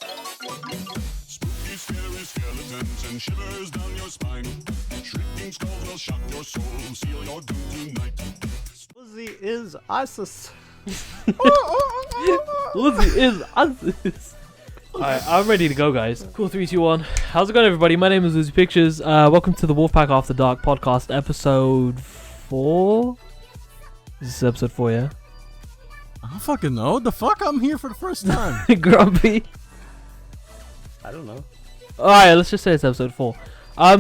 Spooky, scary skeletons and shivers down your spine. Shrieking skulls will shock your soul, seal your doom tonight. Woozy is ISIS. Woozy is ISIS. Alright, I'm ready to go, guys. Cool, 3, 2, 1. How's it going, everybody? My name is WoozyPictures. Welcome to the WolfPack After Dark podcast, episode 4? This is episode 4, yeah? I don't fucking know. What the fuck? I'm here for the first time. Grumpy. I don't know. Alright, let's just say it's episode 4.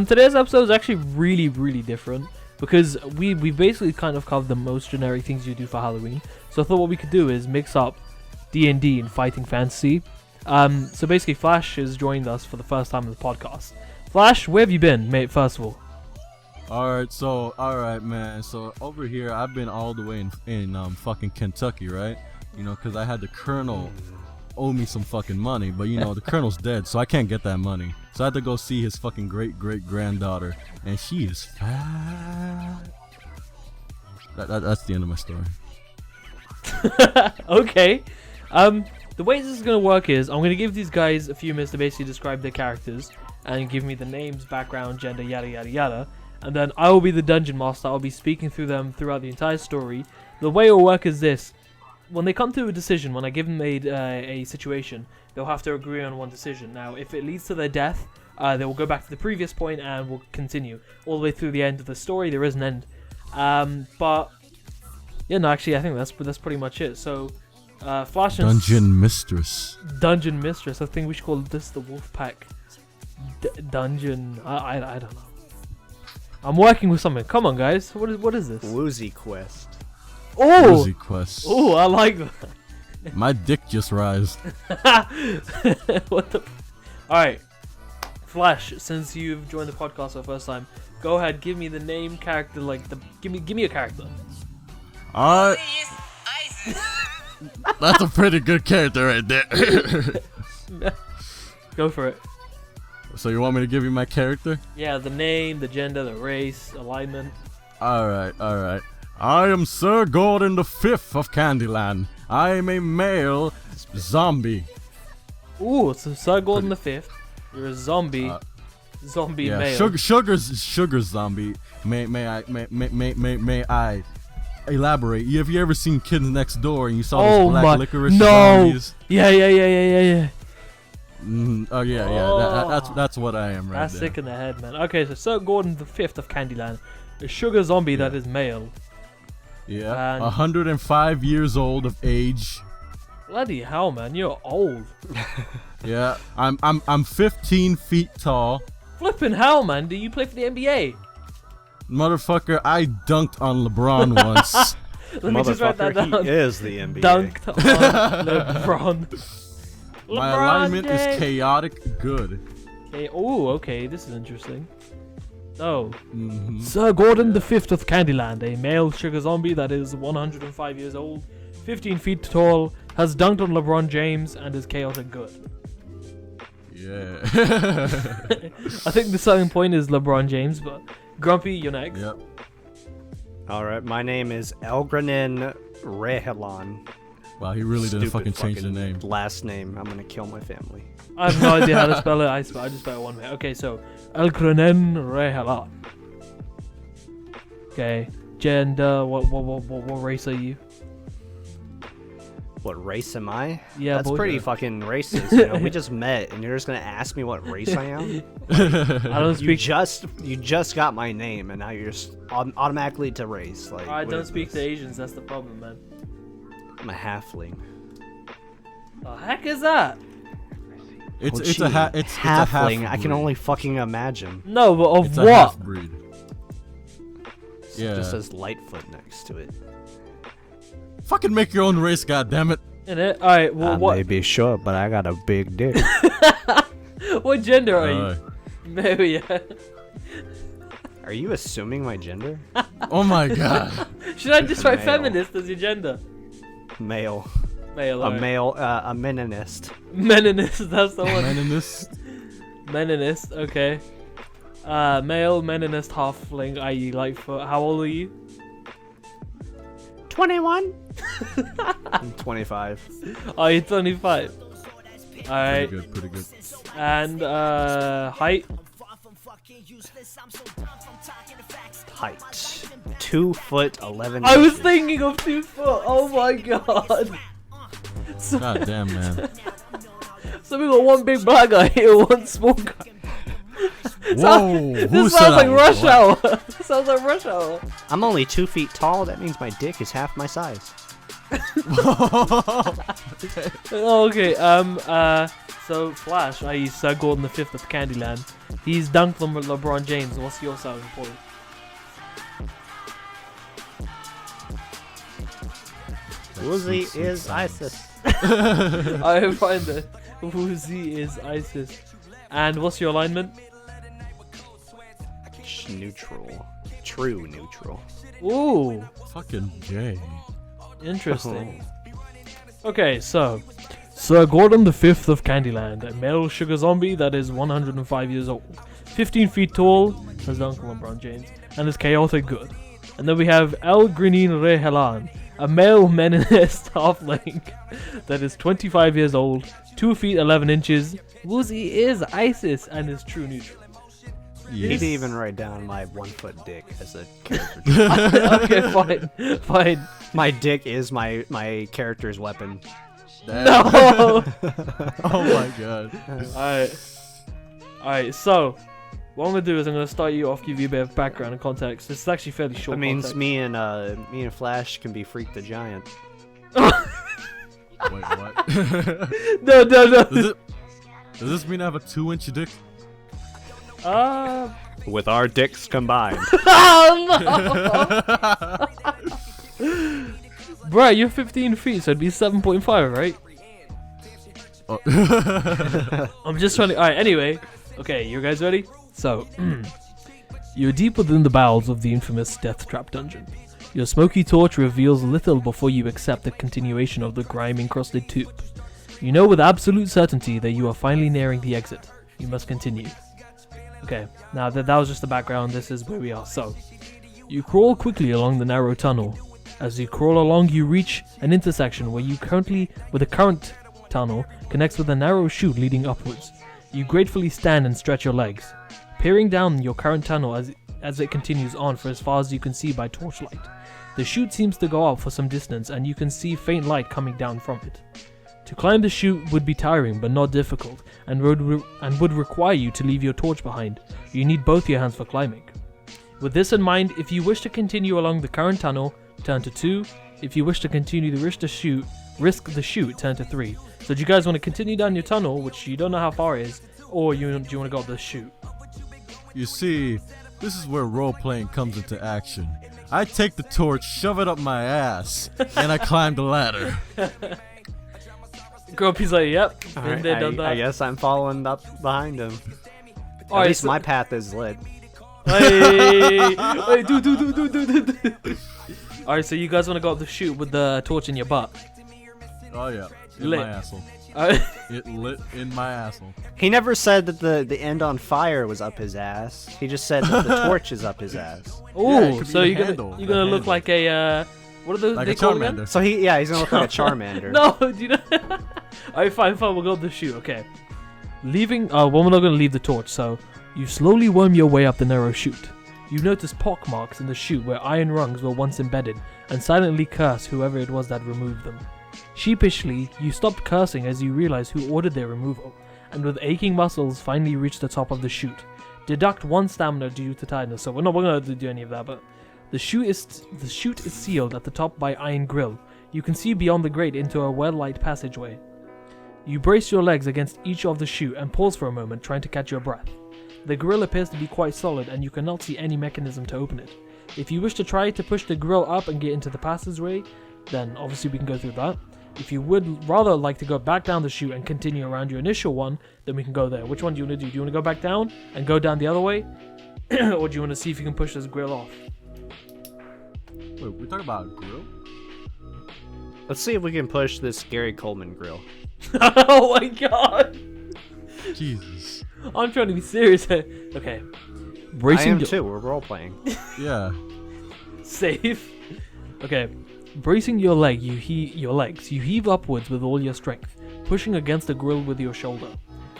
Today's episode is actually really different because we basically kind of covered the most generic things you do for Halloween. So I thought what we could do is mix up D&D and fighting fantasy. So basically Flash has joined us for the first time in the podcast. Flash, where have you been, mate, first of all? Alright, man. So over here, I've been all the way in fucking Kentucky, right? You know, because I had the Colonel owe me some fucking money, but you know, the Colonel's dead, so I can't get that money. So I had to go see his fucking great-great-granddaughter, and she is fat. That's the end of my story. Okay. The way this is going to work is I'm going to give these guys a few minutes to basically describe their characters and give me the names, background, gender, yada yada yada. And then I will be the dungeon master. I'll be speaking through them throughout the entire story. The way it will work is this. When they come to a decision, when I give them a situation, they'll have to agree on one decision. Now, if it leads to their death, they will go back to the previous point and we'll continue all the way through the end of the story. There is an end. But, yeah, no, actually, I think that's pretty much it. So, Flash and Dungeon Mistress. Dungeon Mistress. I think we should call this the WolfPack Dungeon. I don't know. I'm working with something. Come on, guys. What is this? Woozy Quest. Oh! Woozy Quest. Oh, I like that. My dick just rised. What the? Alright. Flash, since you've joined the podcast for the first time, go ahead, give me the name, character, give me a character. Alright. That's a pretty good character right there. Go for it. So you want me to give you my character? Yeah, the name, the gender, the race, alignment. Alright. I am Sir Gordon the Fifth of Candyland. I am a male zombie. Ooh, so Sir Gordon the Fifth. You're a zombie. Zombie male. Sugar zombie. May I elaborate? Have you ever seen Kids Next Door and you saw those black licorice zombies? Yeah. Oh yeah. That's what I am right That's there. sick in the head, man. Okay, so Sir Gordon the Fifth of Candyland, a sugar zombie that is male. Yeah, And 105 years old of age. Bloody hell, man, you're old. Yeah, I'm 15 feet tall. Flipping hell, man. Do you play for the NBA? Motherfucker, I dunked on LeBron once. Let me just write that down. He is the NBA. Dunked on LeBron. My alignment is chaotic good. Okay. Oh, okay. This is interesting. Oh, Mm-hmm. Sir Gordon the Fifth of Candyland, a male sugar zombie that is 105 years old, 15 feet tall, has dunked on LeBron James, and is chaotic good. Yeah. I think the selling point is LeBron James, but Grumpy, you're next. Yep. Alright, my name is Elgranin Rehelan. Wow, he really didn't Stupid fucking change the name. Last name. I'm gonna kill my family. I have no idea how to spell it. I just spell it one way. Okay, so Elgranin Rehelan. Okay, gender. What race are you? What race am I? Yeah, that's boy. pretty fucking racist. You know, we just met, and you're just gonna ask me what race I am? I don't You speak. just got my name, and now you're just automatically to race. Like, I what don't is speak to this? Asians. That's the problem, man. I'm a halfling. The heck is that? It's Oh, a gee, halfling. I can only fucking imagine. No, but of It's a what? half breed. Yeah. It just says Lightfoot next to it. Fucking make your own race, goddammit. In it. All right. Well, I what? may be short, but I got a big dick. What gender are you? Maybe. Yeah. Are you assuming my gender? Oh my god. Should I just write Male. feminist as your gender? Male. Male. A alright. male. A meninist. Meninist. That's the one. Meninist. Meninist. Okay. Male meninist halfling. I.e. Lightfoot. How old are you? 21. I'm 25. Oh, you're 25. Alright. Pretty good. And height. Height 2 foot 11. I was inches. thinking of 2 foot. Oh my god. So, God damn, man. so we got one big black guy here, one small guy. Whoa, who This said sounds I like was Rush black? Hour. This sounds like Rush Hour. I'm only 2 feet tall. That means my dick is half my size. Oh, okay. So Flash, i.e. Sir Gordon the Fifth of Candyland, he's dunked on LeBron James. What's your selling point? Woozy is ISIS. I find that Woozy is ISIS. And what's your alignment? Neutral. True neutral. Ooh, Fucking gay. interesting. Okay, so Sir Gordon the Fifth of Candyland, a male sugar zombie that is 105 years old, 15 feet tall, has Uncle LeBron James, and is chaotic good. And then we have El Grinin Re Helan, a male meninist halfling that is 25 years old, 2 feet 11 inches. Woozy is ISIS and is true neutral. You Yes. need to even write down my 1 foot dick as a character. Okay, fine. My dick is my character's weapon. Damn. No! Oh my god. Alright, so what I'm gonna do is I'm gonna start you off, give you a bit of background and context. This is actually fairly short. That means context. me and Flash can be Freak the Giant. Wait, what? No. Does this mean I have a 2-inch dick? With our dicks combined. Oh no! Bro, you're 15 feet, so it'd be 7.5, right? Oh. I'm just trying to. Alright, anyway. Okay, you guys ready? So, you're deep within the bowels of the infamous Death Trap dungeon. Your smoky torch reveals little before you accept the continuation of the grime-encrusted tube. You know with absolute certainty that you are finally nearing the exit. You must continue. Okay, now that was just the background, this is where we are. So, you crawl quickly along the narrow tunnel. As you crawl along, you reach an intersection where the current tunnel connects with a narrow chute leading upwards. You gratefully stand and stretch your legs, peering down your current tunnel as it continues on for as far as you can see by torchlight. The chute seems to go up for some distance, and you can see faint light coming down from it. To climb the chute would be tiring but not difficult, and would require you to leave your torch behind. You need both your hands for climbing. With this in mind, if you wish to continue along the current tunnel, turn to 2. If you wish to continue the risk the chute, turn to 3. So do you guys want to continue down your tunnel, which you don't know how far it is, or do you want to go up the chute? You see, this is where role-playing comes into action. I take the torch, shove it up my ass, and I climb the ladder. Grumpy's like, yep, been Alright, there, done that. I guess I'm following up behind him. At Alright, least so- my path is lit. Hey, do. Alright, so you guys want to go up the chute with the torch in your butt? Oh yeah, in Lit. my asshole. Alright. It lit in my asshole. He never said that the end on fire was up his ass. He just said that the torch is up his ass. Oh, it could be so the you're handle, gonna the look handle. like a what are those Like they a call again? Charmander. So he's gonna look like a Charmander. No, do you know? Alright, fine, we'll go up the chute. Okay, leaving. Well, we're not gonna leave the torch. So you slowly worm your way up the narrow chute. You notice pock marks in the chute where iron rungs were once embedded, and silently curse whoever it was that removed them. Sheepishly, you stopped cursing as you realize who ordered their removal, and with aching muscles finally reach the top of the chute. Deduct 1 stamina due to tiredness, so we're not gonna do any of that, but the chute is sealed at the top by iron grill. You can see beyond the grate into a well-light passageway. You brace your legs against each of the chute and pause for a moment, trying to catch your breath. The grill appears to be quite solid, and you cannot see any mechanism to open it. If you wish to try to push the grill up and get into the passageway, then obviously we can go through that. If you would rather like to go back down the chute and continue around your initial one, then we can go there. Which one do you want to do? Do you want to go back down and go down the other way? Or do you want to see if you can push this grill off? Wait, we're talking about a grill? Let's see if we can push this Gary Coleman grill. Oh my god! Jesus. I'm trying to be serious here. Okay. I Bracing am your- too. We're role playing. Yeah. Safe. Okay. Bracing your legs, you heave upwards with all your strength. pushing against the grill with your shoulder.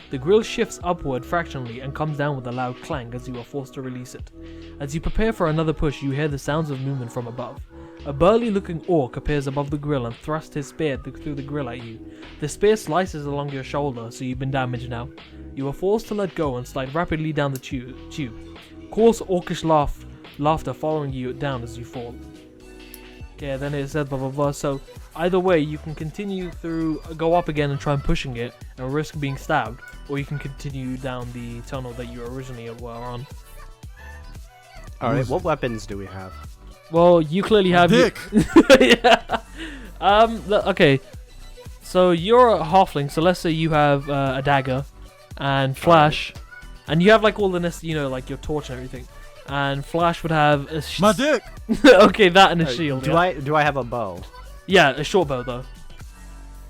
The grill shifts upward fractionally and comes down with a loud clang as you are forced to release it. As you prepare for another push, you hear the sounds of movement from above. A burly-looking orc appears above the grill and thrusts his spear through the grill at you. The spear slices along your shoulder, so you've been damaged now. You are forced to let go and slide rapidly down the tube. Coarse orcish laughter following you down as you fall. Okay, then it says blah blah blah. So either way, you can continue through, go up again and try and pushing it and risk being stabbed, or you can continue down the tunnel that you originally were on. Alright, what weapons do we have? Well, you clearly have Dick. Yeah. Okay. So you're a halfling. So let's say you have a dagger and Flash, and you have like all the like your torch and everything. And Flash would have a My dick. okay, that and a shield. Do I have a bow? Yeah, a short bow though.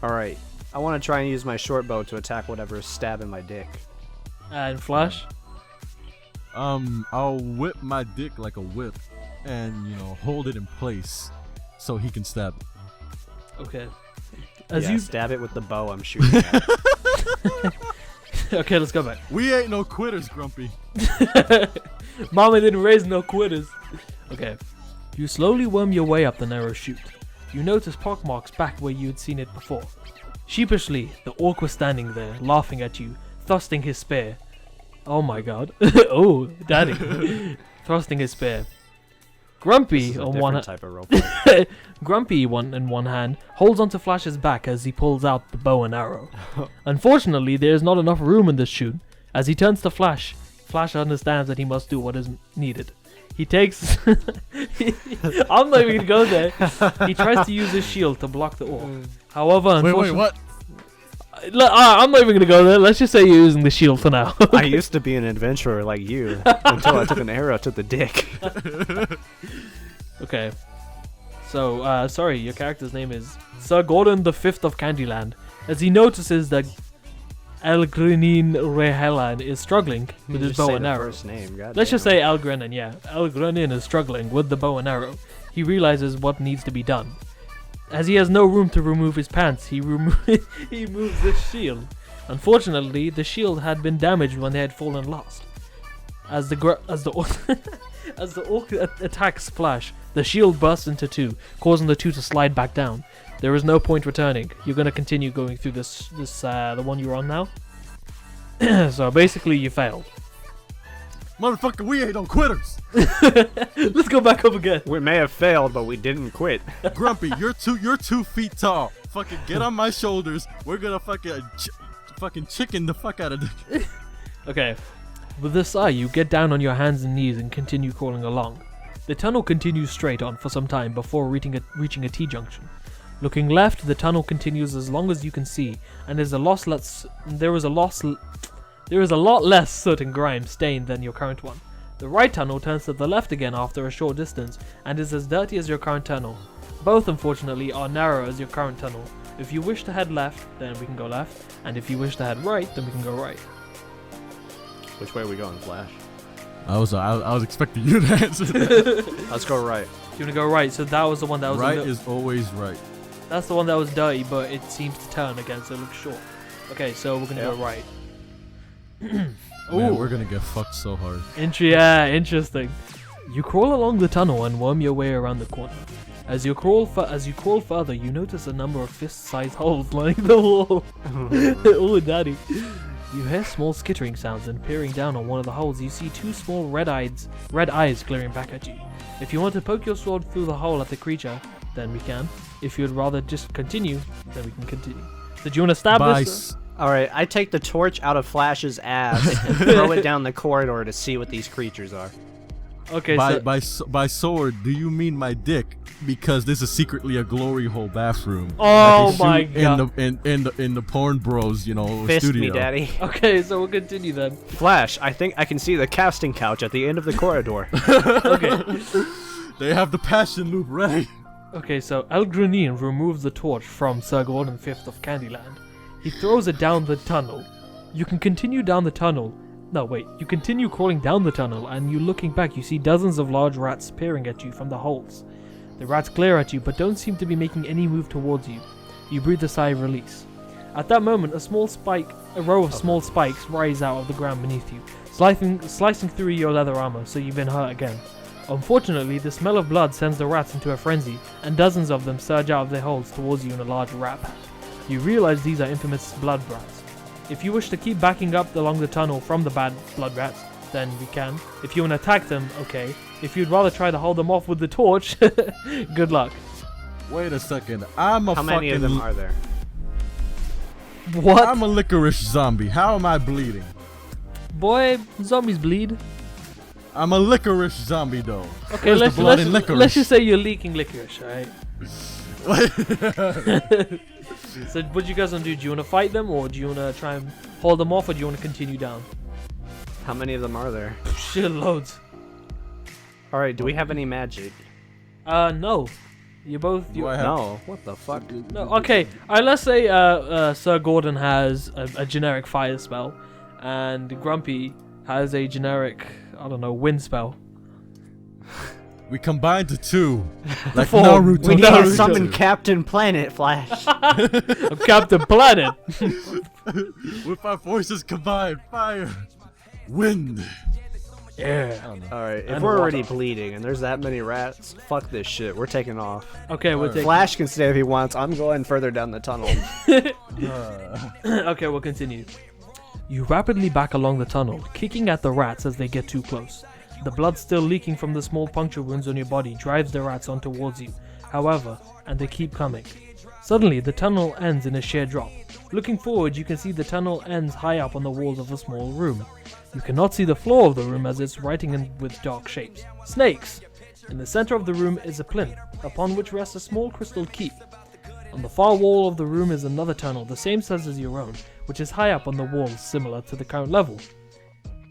Alright. I want to try and use my short bow to attack whatever is stabbing my dick. And Flash. I'll whip my dick like a whip, and hold it in place so he can stab it. Okay. Stab it with the bow I'm shooting at. Okay, let's go back. We ain't no quitters, Grumpy. Mama didn't raise no quitters. Okay. You slowly worm your way up the narrow chute. You notice pockmarks back where you had seen it before. Sheepishly, the orc was standing there, laughing at you, thrusting his spear. Oh my god. Oh, daddy. Thrusting his spear. Grumpy on one type of roleplay. Grumpy in one hand holds onto Flash's back as he pulls out the bow and arrow. Unfortunately, there is not enough room in this chute. As he turns to Flash, Flash understands that he must do what is needed. He takes... I'm not even gonna go there. He tries to use his shield to block the orc. However, Wait, what? I'm not even gonna go there. Let's just say you're using the shield for now. I used to be an adventurer like you until I took an arrow to the dick. Okay. So, sorry, your character's name is Sir Gordon the Fifth of Candyland. As he notices that Elgrenin Rehelan is struggling with his bow and arrow. Let's just say Elgrenin, yeah. Elgrenin is struggling with the bow and arrow. He realizes what needs to be done. As he has no room to remove his pants, he moves the shield. Unfortunately, the shield had been damaged when they had fallen lost. As the orc attacks Flash, the shield bursts into two, causing the two to slide back down. There is no point returning. You're gonna continue going through this the one you're on now. So basically, you failed. Motherfucker, we ain't no quitters. Let's go back up again. We may have failed, but we didn't quit. Grumpy, you're 2 feet tall. Fucking get on my shoulders. We're gonna fucking chicken the fuck out of this. Okay. With this eye, you get down on your hands and knees and continue crawling along. The tunnel continues straight on for some time before reaching a T-junction. Looking left, the tunnel continues as long as you can see, and there is a lot less soot and grime stained than your current one. The right tunnel turns to the left again after a short distance, and is as dirty as your current tunnel. Both, unfortunately, are narrow as your current tunnel. If you wish to head left, then we can go left, and if you wish to head right, then we can go right. Which way are we going, Flash? I was expecting you to answer that. Let's go right. You want to go right? So that was the one that was right is always right. That's the one that was dirty, but it seems to turn again, so it looks short. Okay, so we're gonna go right. Man, we're gonna get fucked so hard. Interesting. You crawl along the tunnel and worm your way around the corner. As you crawl further, you notice a number of fist-sized holes lining the wall. Oh, daddy. You hear small skittering sounds, and peering down on one of the holes, you see two small red eyes glaring back at you. If you want to poke your sword through the hole at the creature, then we can. If you'd rather just continue, then we can continue. Did you want to stab this? Alright, I take the torch out of Flash's ass and throw it down the corridor to see what these creatures are. Okay, by sword, do you mean my dick? Because this is secretly a glory hole bathroom. Oh my god! In the porn bros, Fist studio. me, daddy. Okay, so we'll continue then. Flash, I think I can see the casting couch at the end of the corridor. Okay. They have the passion loop ready. Okay, so Elgrenin removes the torch from Sir Gordon V of Candyland. He throws it down the tunnel. You can continue down the tunnel. No, wait. You continue crawling down the tunnel, and you looking back, you see dozens of large rats peering at you from the holes. The rats glare at you, but don't seem to be making any move towards you. You breathe a sigh of release. At that moment, a row of small spikes rise out of the ground beneath you, slicing through your leather armor, so you've been hurt again. Unfortunately, the smell of blood sends the rats into a frenzy, and dozens of them surge out of their holes towards you in a large rat pack. You realize these are infamous blood rats. If you wish to keep backing up along the tunnel from the bad blood rats, then you can. If you want to attack them, okay. If you'd rather try to hold them off with the torch, good luck. Wait a second. I'm a How fucking. many of them are there? What? I'm a licorice zombie. How am I bleeding? Boy, zombies bleed. I'm a licorice zombie though. Okay, Where's the blood in licorice? let's just say you're leaking licorice, alright? Wait. So what do you guys want to do? Do you want to fight them, or do you want to try and hold them off, or do you want to continue down? How many of them are there? Shit, loads. All right, do we have any magic? No. You both... Do I have- No. What the fuck? No, okay. Let's say Sir Gordon has a generic fire spell, and Grumpy has a generic, I don't know, wind spell. We combined the two. Like Form. Naruto. We need to Naruto. summon Captain Planet Flash. I'm Captain Planet. With our forces combined, fire, wind. Yeah. All right, if And we're water. already bleeding and there's that many rats, fuck this shit. We're taking off. Okay, we'll take... Flash can stay if he wants. I'm going further down the tunnel. Okay, we'll continue. You rapidly back along the tunnel, kicking at the rats as they get too close. The blood still leaking from the small puncture wounds on your body drives the rats on towards you, however, and they keep coming. Suddenly, the tunnel ends in a sheer drop. Looking forward, you can see the tunnel ends high up on the walls of a small room. You cannot see the floor of the room as it's writing in with dark shapes. Snakes! In the center of the room is a plinth, upon which rests a small crystal key. On the far wall of the room is another tunnel, the same size as your own, which is high up on the walls, similar to the current level.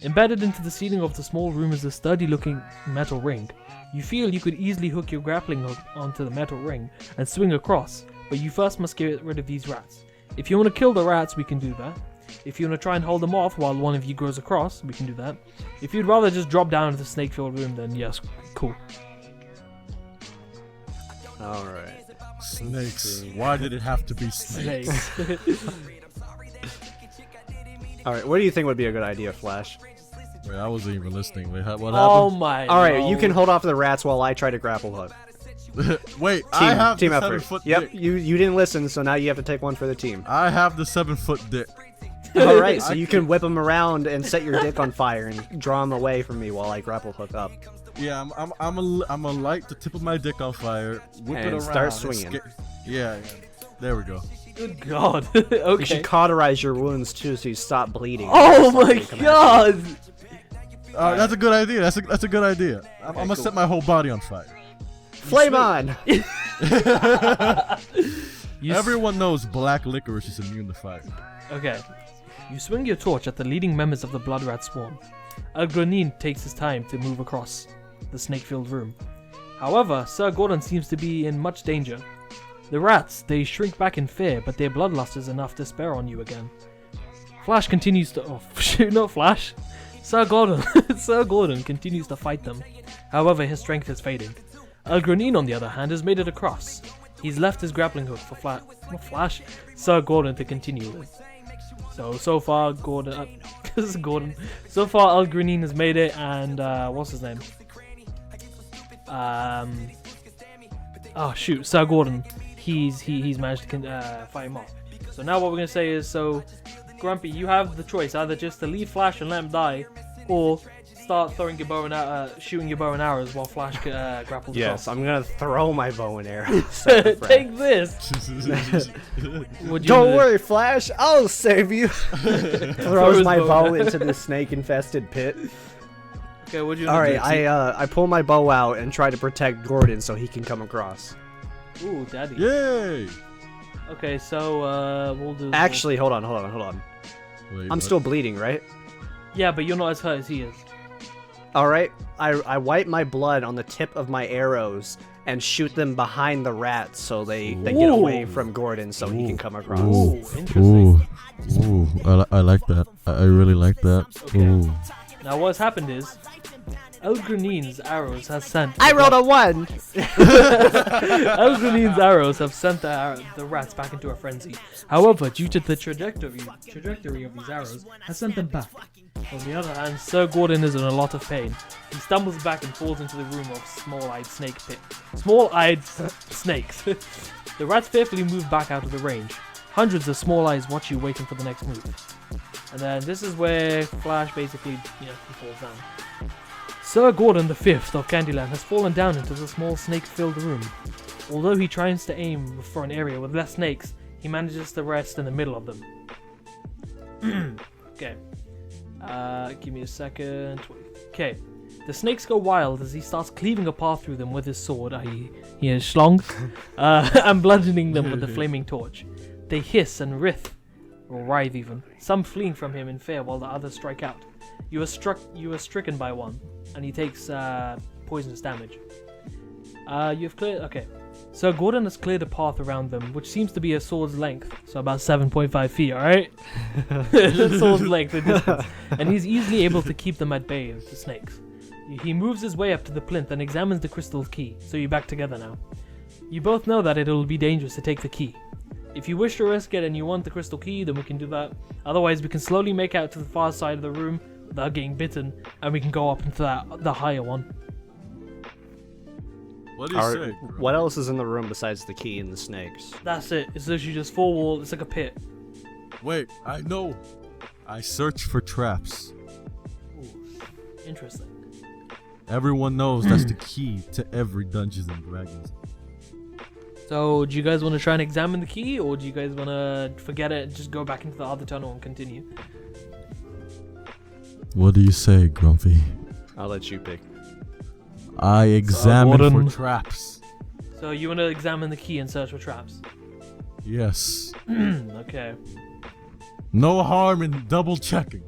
Embedded into the ceiling of the small room is a sturdy-looking metal ring. You feel you could easily hook your grappling hook onto the metal ring and swing across, but you first must get rid of these rats. If you want to kill the rats, we can do that. If you want to try and hold them off while one of you goes across, we can do that. If you'd rather just drop down into the snake-filled room, then yes, cool. All right. Snakes. Why did it have to be snakes? Snakes. All right. What do you think would be a good idea, Flash? Wait, I wasn't even listening. Wait, what Oh happened? my All right. You lord. can hold off the rats while I try to grapple hook. Wait, I have Team the effort. 7-foot Yep. dick. You didn't listen, so now you have to take one for the team. I have the 7-foot dick. All right. So you can whip them around and set your dick on fire and draw them away from me while I grapple hook up. Yeah, I'm a light the tip of my dick on fire, whip it And around, start swinging. Yeah, there we go. Good god. You Okay. should cauterize your wounds too, so you stop bleeding. Oh my god! That's a good idea. That's a good idea. I'm gonna cool. set my whole body on fire. Flame on! Everyone knows black licorice is immune to fire. Okay. You swing your torch at the leading members of the blood rat swarm. Al-Granin takes his time to move across the snake-filled room. However, Sir Gordon seems to be in much danger. The rats, they shrink back in fear, but their bloodlust is enough to spare on you again. Flash continues to... Oh, shoot, not Flash. Sir Gordon. Sir Gordon continues to fight them. However, his strength is fading. Al-Granin, on the other hand, has made it across. He's left his grappling hook for Flash, Sir Gordon to continue with. So far, Gordon... Gordon. So far, Al-Granin has made it, and, what's his name? Oh, shoot, Sir Gordon. He's managed to fight him off. So now what we're going to say is, so, Grumpy, you have the choice, either just to leave Flash and let him die, or start throwing your bow and shooting your bow and arrows while Flash grapples Yes, across. I'm gonna throw my bow and arrow. Take this! Would you Don't worry, Flash. I'll save you. Throws his my bow. bow into the snake-infested pit. Okay, what'd you All right, do? I pull my bow out and try to protect Gordon so he can come across. Ooh, daddy. Yay! Okay, so we'll do. Actually, hold on. Wait, I'm what? still bleeding, right? Yeah, but you're not as hurt as he is. All right. I wipe my blood on the tip of my arrows and shoot them behind the rats so they get away Ooh. from Gordon so he can come across. Ooh, interesting. I like that. I really like that. Okay. Ooh. Now what's happened is, El Granine's arrows has sent. I rolled a 1. El Granine's arrows have sent the rats back into a frenzy. However, due to the trajectory of these arrows, has sent them back. On the other hand, Sir Gordon is in a lot of pain. He stumbles back and falls into the room of small-eyed snakes. The rats fearfully move back out of the range. Hundreds of small eyes watch you, waiting for the next move. And then this is where Flash basically, he falls down. Sir Gordon V of Candyland has fallen down into the small snake-filled room. Although he tries to aim for an area with less snakes, he manages to rest in the middle of them. Okay. Give me a second. Okay. The snakes go wild as he starts cleaving a path through them with his sword, i.e. he is schlong, and bludgeoning them with the flaming torch. They hiss and writhe, or writhe even, some fleeing from him in fear while the others strike out. You are stricken by one, and he takes poisonous damage. You've cleared. Okay. So Gordon has cleared a path around them, which seems to be a sword's length, so about 7.5 feet, alright? Sword's length, the distance. And he's easily able to keep them at bay, the snakes. He moves his way up to the plinth and examines the crystal key, so you're back together now. You both know that it'll be dangerous to take the key. If you wish to risk it and you want the crystal key, then we can do that. Otherwise, we can slowly make out to the far side of the room without getting bitten, and we can go up into the higher one. What do you say? What else is in the room besides the key and the snakes? That's it. It's literally just 4 walls. It's like a pit. Wait, I know. I search for traps. Ooh, interesting. Everyone knows that's the key to every Dungeons and Dragons. So, do you guys want to try and examine the key, or do you guys want to forget it and just go back into the other tunnel and continue? What do you say, Grumpy? I'll let you pick. I examine for traps. So you want to examine the key and search for traps? Yes. Okay. No harm in double checking.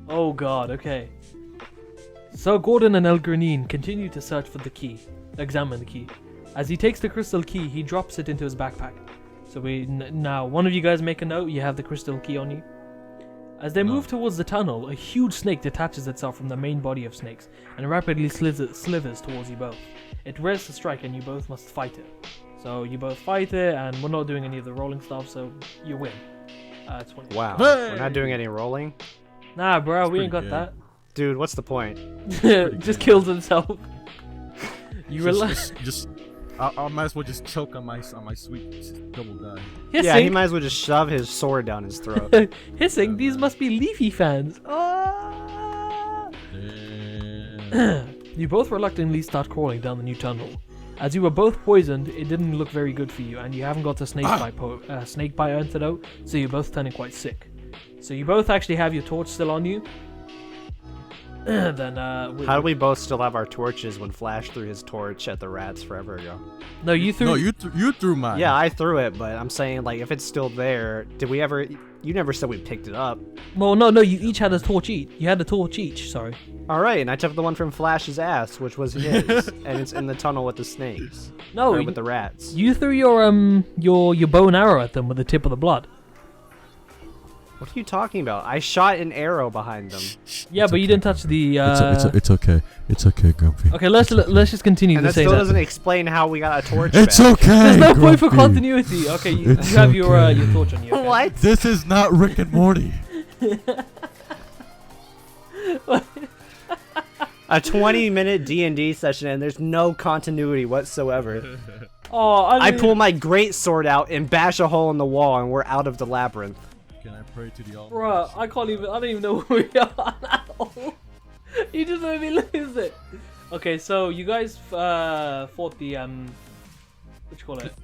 Oh god, okay. So Gordon and El Granine continue to search for the key. Examine the key. As he takes the crystal key, he drops it into his backpack. So now, one of you guys make a note, you have the crystal key on you. As they move towards the tunnel, a huge snake detaches itself from the main body of snakes and rapidly slithers towards you both. It rears to strike and you both must fight it. So you both fight it, and we're not doing any of the rolling stuff, so you win. 20. Wow. Hey! We're not doing any rolling? Nah, bro, That's we ain't got pretty that. Dude, what's the point? Just kills himself. You relax. I might as well just choke on my sweet double die. Hissing. Yeah, he might as well just shove his sword down his throat. Hissing. These must be Leafy fans. Ah! Damn. You both reluctantly start crawling down the new tunnel. As you were both poisoned, it didn't look very good for you, and you haven't got the snake bite antidote, so you're both turning quite sick. So you both actually have your torch still on you. Then How do we both still have our torches when Flash threw his torch at the rats forever ago? No, you threw. No, you threw mine. Yeah, I threw it, but I'm saying, like, if it's still there, did we ever... You never said we picked it up. Well, no, you each had a torch each. You had a torch each, sorry. Alright, and I took the one from Flash's ass, which was his, and it's in the tunnel with the snakes. No, Or with the rats. You threw your bow and arrow at them with the tip of the blood. What are you talking about? I shot an arrow behind them. Yeah, but you didn't touch the. It's okay. It's okay, Grumpy. Okay, let's just continue. And to that say still that. doesn't explain how we got a torch It's back. okay. There's no point for Grumpy. continuity. Okay, you It's have your okay. torch on you. Okay? What? This is not Rick and Morty. A 20-minute D&D session, and there's no continuity whatsoever. Oh, I pull my great sword out and bash a hole in the wall, and we're out of the labyrinth. Can I pray to the Almighty? Bruh, I don't even know where we are at all. You just made me lose it. Okay, so you guys fought the what you call it?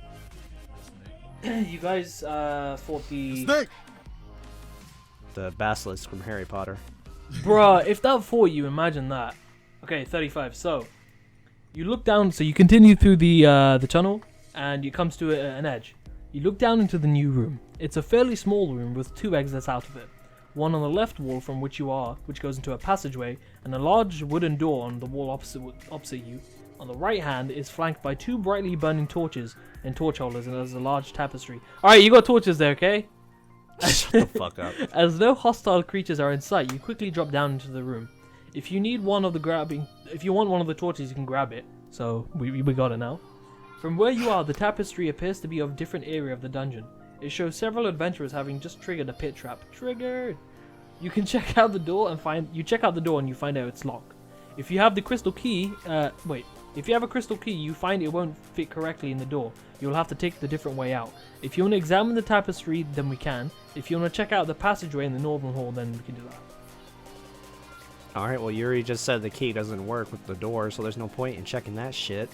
You guys fought the Snake. The basilisk from Harry Potter. Bruh, if that fought you, imagine that. Okay, 35. So you look down. So you continue through the tunnel, and it comes to an edge. You look down into the new room. It's a fairly small room with 2 exits out of it. One on the left wall from which you are, which goes into a passageway, and a large wooden door on the wall opposite you. On the right hand is flanked by 2 brightly burning torches and torch holders, and there's a large tapestry. Alright, you got torches there, okay? Shut the fuck up. As no hostile creatures are in sight, you quickly drop down into the room. If you need one of the if you want one of the torches, you can grab it. So we got it now. From where you are, the tapestry appears to be of a different area of the dungeon. It shows several adventurers having just triggered a pit trap. Triggered! You can check out the door and you find out it's locked. If you have the crystal key, if you have a crystal key, you find it won't fit correctly in the door. You'll have to take the different way out. If you want to examine the tapestry, then we can. If you want to check out the passageway in the northern hall, then we can do that. Alright, well Yuri just said the key doesn't work with the door, so there's no point in checking that shit.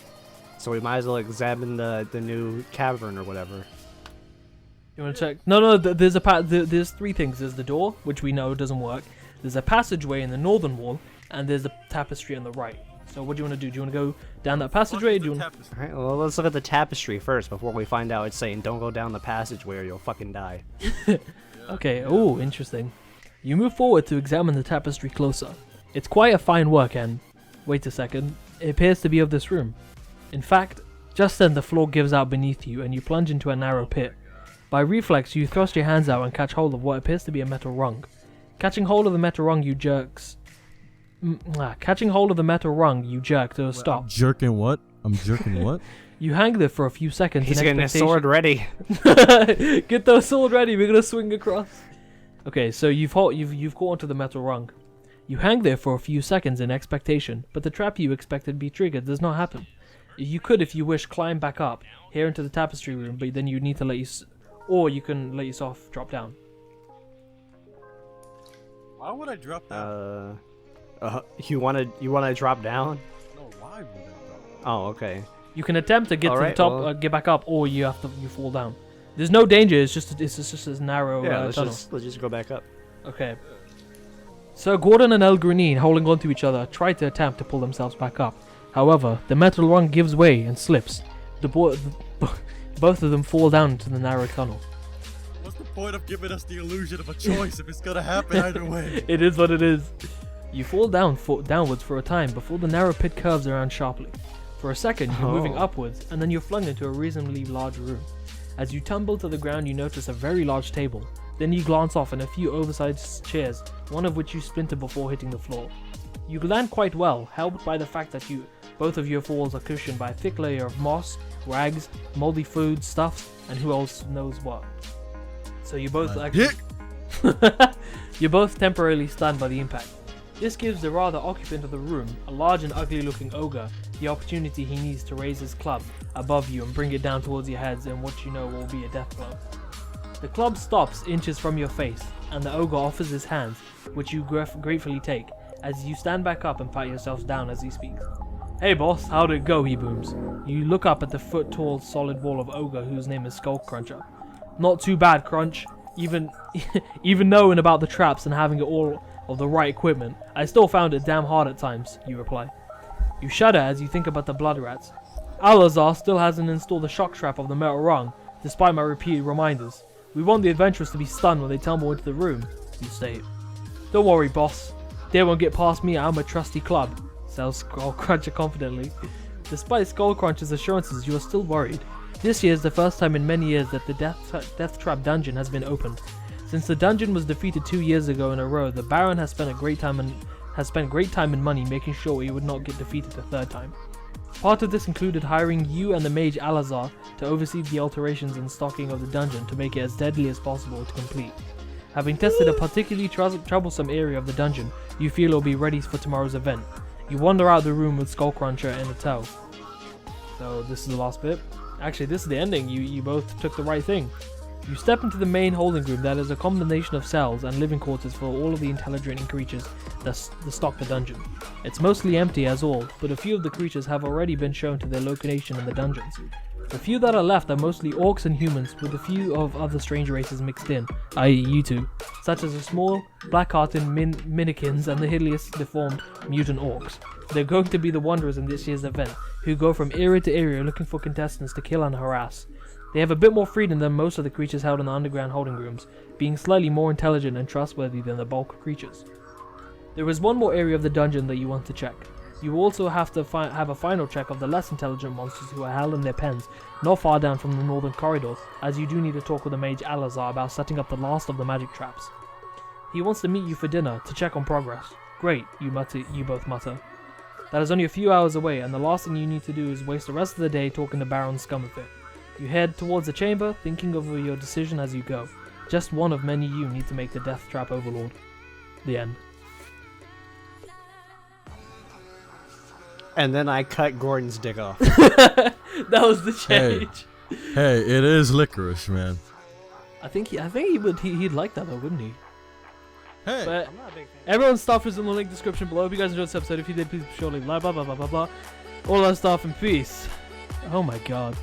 So we might as well examine the new cavern or whatever. You want to check? No, there's three things. There's the door, which we know doesn't work. There's a passageway in the northern wall, and there's a tapestry on the right. So what do you want to do? Do you want to go down that passageway? Alright, well let's look at the tapestry first before we find out it's saying don't go down the passageway or you'll fucking die. Okay, oh, interesting. You move forward to examine the tapestry closer. It's quite a fine work and... Wait a second. It appears to be of this room. In fact, just then the floor gives out beneath you and you plunge into a narrow pit. By reflex, you thrust your hands out and catch hold of what appears to be a metal rung. Catching hold of the metal rung, you jerk to a stop. I'm jerking what? I'm jerking what? You hang there for a few seconds. He's getting his sword ready. Get the sword ready. We're gonna swing across. Okay, so you've caught onto the metal rung. You hang there for a few seconds in expectation, but the trap you expected to be triggered does not happen. You could, if you wish, climb back up here into the tapestry room, but then you need to or you can let yourself drop down. Why would I drop down? You wanna drop down? No, why would I drop down? Oh, okay. You can attempt to get to the top, well, get back up, or you fall down. There's no danger. It's just this narrow tunnel. Let's just go back up. Okay. Sir Gordon and El Granine, holding onto each other, try to attempt to pull themselves back up. However, the metal rung gives way and slips. Both of them fall down into the narrow tunnel. What's the point of giving us the illusion of a choice if it's gonna happen either way? It is what it is. You fall downwards for a time before the narrow pit curves around sharply. For a second, you're moving upwards, and then you're flung into a reasonably large room. As you tumble to the ground, you notice a very large table. Then you glance off and a few oversized chairs, one of which you splinter before hitting the floor. You land quite well, helped by the fact that both of your falls are cushioned by a thick layer of moss, rags, moldy food, stuffs, and who else knows what. So you both you're both temporarily stunned by the impact. This gives the rather occupant of the room, a large and ugly looking ogre, the opportunity he needs to raise his club above you and bring it down towards your heads in what you know will be a death blow. The club stops inches from your face, and the ogre offers his hands, which you gratefully take, as you stand back up and pat yourselves down as he speaks. "Hey boss, how'd it go?" he booms. You look up at the foot-tall solid wall of ogre whose name is Skull Cruncher. "Not too bad, Crunch. Even knowing about the traps and having it all of the right equipment, I still found it damn hard at times," you reply. You shudder as you think about the blood rats. "Alazar still hasn't installed the shock trap of the metal rung, despite my repeated reminders. We want the adventurers to be stunned when they tumble into the room," you state. "Don't worry, boss. They won't get past me. I'm a trusty club," says Skull Cruncher confidently. Despite Skull Cruncher's assurances, you are still worried. This year is the first time in many years that the Death Trap dungeon has been opened. Since the dungeon was defeated 2 years ago in a row, the Baron has spent great time and money making sure he would not get defeated a third time. Part of this included hiring you and the mage Alazar to oversee the alterations and stocking of the dungeon to make it as deadly as possible to complete. Having tested a particularly troublesome area of the dungeon, you feel it will be ready for tomorrow's event. You wander out the room with Skullcruncher in a tow. So this is the last bit. Actually, this is the ending. You both took the right thing. You step into the main holding room that is a combination of cells and living quarters for all of the intelligent creatures that stock the dungeon. It's mostly empty as all, but a few of the creatures have already been shown to their location in the dungeons. The few that are left are mostly orcs and humans, with a few of other strange races mixed in, i.e. you two, such as the small, black-hearted minikins and the hideous, deformed mutant orcs. They're going to be the wanderers in this year's event, who go from area to area looking for contestants to kill and harass. They have a bit more freedom than most of the creatures held in the underground holding rooms, being slightly more intelligent and trustworthy than the bulk of creatures. There is one more area of the dungeon that you want to check. You also have to have a final check of the less intelligent monsters who are held in their pens not far down from the northern corridor, as you do need to talk with the mage Alazar about setting up the last of the magic traps. He wants to meet you for dinner to check on progress. Great, you both mutter. That is only a few hours away, and the last thing you need to do is waste the rest of the day talking to Baron Scumafit. You head towards the chamber, thinking over your decision as you go. Just one of many you need to make the Death Trap Overlord. The end. And then I cut Gordon's dick off. That was the change. Hey, it is licorice, man. I think he'd like that though, wouldn't he? Hey. But I'm not a big fan. everyone's stuff is in the link description below. If you guys enjoyed this episode, if you did, please be sure to leave a like, blah blah blah blah blah blah. All that stuff and peace. Oh my god.